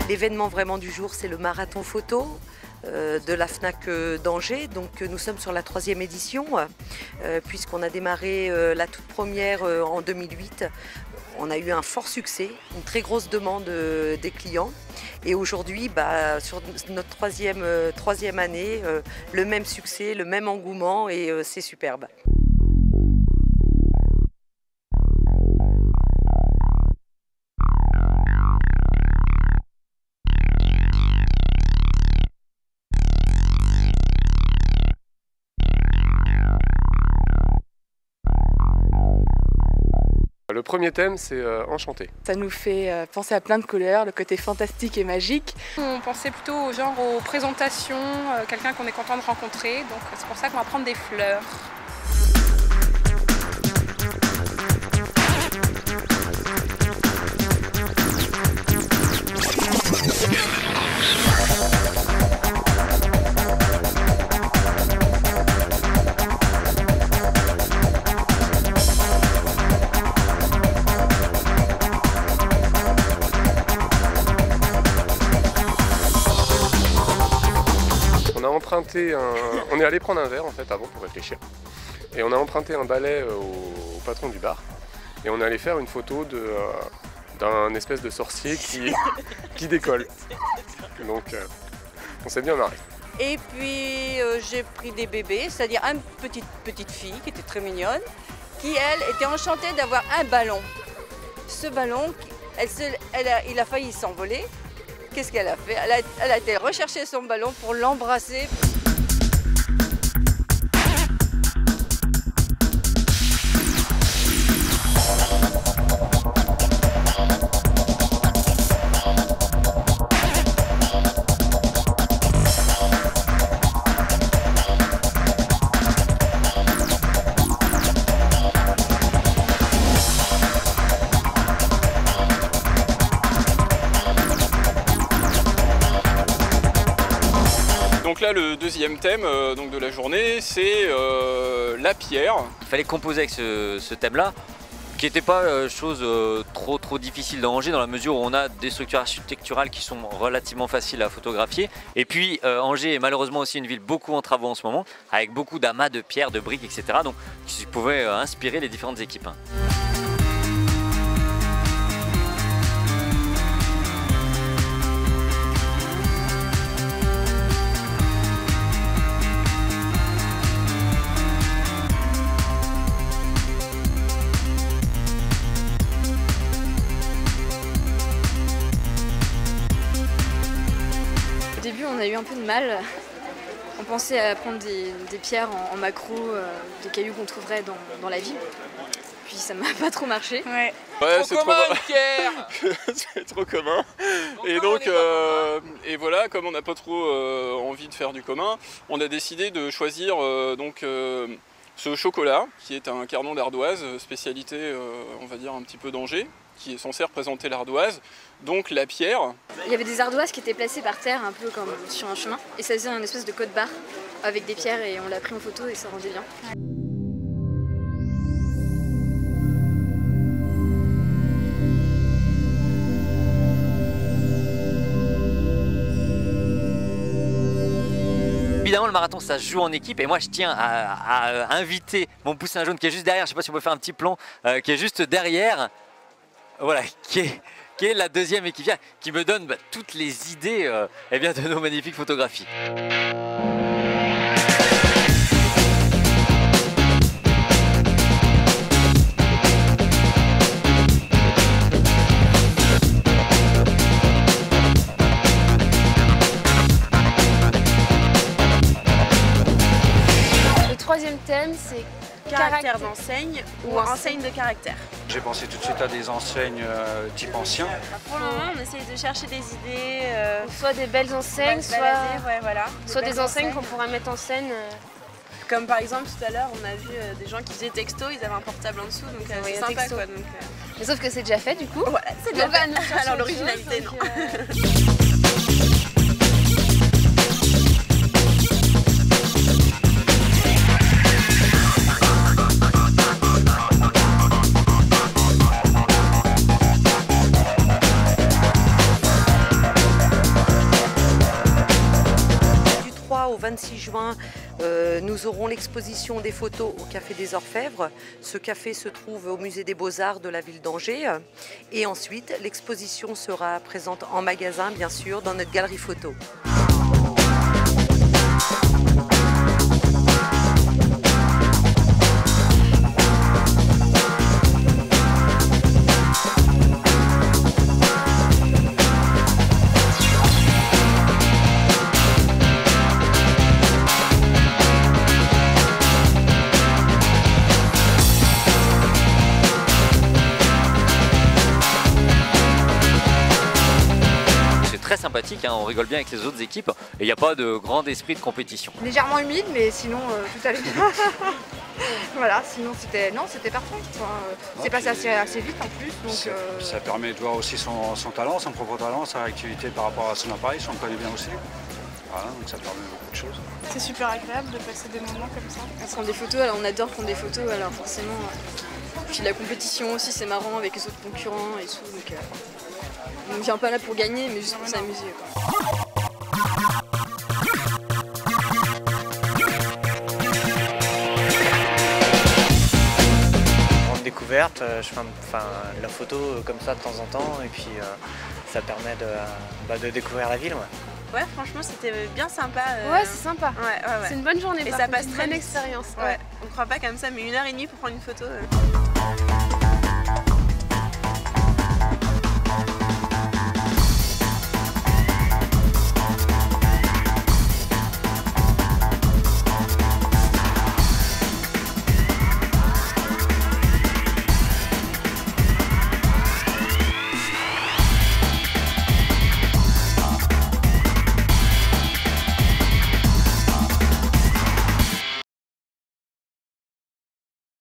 L'événement vraiment du jour, c'est le marathon photo de la FNAC d'Angers. Donc nous sommes sur la 3e édition, puisqu'on a démarré la toute première en 2008. On a eu un fort succès, une très grosse demande des clients. Et aujourd'hui, sur notre troisième année, le même succès, le même engouement et c'est superbe. Le premier thème, c'est enchanté. Ça nous fait penser à plein de couleurs, le côté fantastique et magique. On pensait plutôt aux présentations, quelqu'un qu'on est content de rencontrer, donc c'est pour ça qu'on va prendre des fleurs. On est allé prendre un verre en fait avant pour réfléchir et on a emprunté un balai au patron du bar et on est allé faire une photo d'un espèce de sorcier qui décolle. Donc on s'est bien marré. Et puis j'ai pris des bébés, c'est-à-dire une petite fille qui était très mignonne, qui elle était enchantée d'avoir un ballon. Ce ballon, il a failli s'envoler. Qu'est-ce qu'elle a fait? Elle a été rechercher son ballon pour l'embrasser. Donc là, le deuxième thème de la journée, c'est la pierre. Il fallait composer avec ce thème-là, qui n'était pas chose trop difficile d'arranger dans la mesure où on a des structures architecturales qui sont relativement faciles à photographier. Et puis Angers est malheureusement aussi une ville beaucoup en travaux en ce moment, avec beaucoup d'amas de pierres, de briques, etc. Donc qui pouvaient inspirer les différentes équipes. Au début, on a eu un peu de mal. On pensait à prendre des pierres en macro, des cailloux qu'on trouverait dans la ville. Puis ça m'a pas trop marché. Ouais, c'est trop commun, Pierre. C'est trop commun. Et donc, et voilà, comme on n'a pas trop envie de faire du commun, on a décidé de choisir ce chocolat, qui est un carnon d'ardoise, spécialité, on va dire, un petit peu d'Angers, qui est censé représenter l'ardoise, donc la pierre. Il y avait des ardoises qui étaient placées par terre, un peu comme sur un chemin, et ça faisait une espèce de code-barre avec des pierres, et on l'a pris en photo et ça rendait bien. Évidemment, le marathon, ça se joue en équipe et moi, je tiens à inviter mon poussin jaune qui est juste derrière. Je ne sais pas si on peut faire un petit plan, qui est juste derrière. Voilà, qui est la deuxième équipière, qui me donne toutes les idées de nos magnifiques photographies. Le troisième thème, c'est caractère d'enseigne ou enseigne de caractère. J'ai pensé tout de suite à des enseignes type ancien. Pour le moment, on essaye de chercher des idées. soit des belles enseignes, soit des enseignes qu'on pourra mettre en scène. Comme par exemple tout à l'heure, on a vu des gens qui faisaient texto, ils avaient un portable en dessous, donc c'est sympa quoi. Donc, Mais sauf que c'est déjà fait du coup. Voilà, c'est déjà fait. Alors l'originalité, non. Nous aurons l'exposition des photos au Café des Orfèvres. Ce café se trouve au musée des Beaux-Arts de la ville d'Angers. Et ensuite, l'exposition sera présente en magasin, bien sûr, dans notre galerie photo. Très sympathique, hein, on rigole bien avec les autres équipes et il n'y a pas de grand esprit de compétition. Légèrement humide, mais sinon tout allait bien. Voilà, sinon c'était parfait. C'est passé assez vite en plus. Donc, ça permet de voir aussi son talent, son propre talent, sa réactivité par rapport à son appareil, si on le connaît bien aussi. Voilà, donc ça permet beaucoup de choses. C'est super agréable de passer des moments comme ça. On prend des photos, alors on adore prendre des photos, alors forcément. Puis la compétition aussi, c'est marrant avec les autres concurrents et tout. Donc, on ne vient pas là pour gagner, mais juste pour s'amuser. Grande découverte, je fais de la photo comme ça de temps en temps et puis ça permet de découvrir la ville. Ouais, franchement, c'était bien sympa. Ouais, c'est sympa. Ouais. C'est une bonne journée. Et ça passe une très bonne vite. expérience. Ouais. On ne croit pas comme ça, mais 1h30 pour prendre une photo.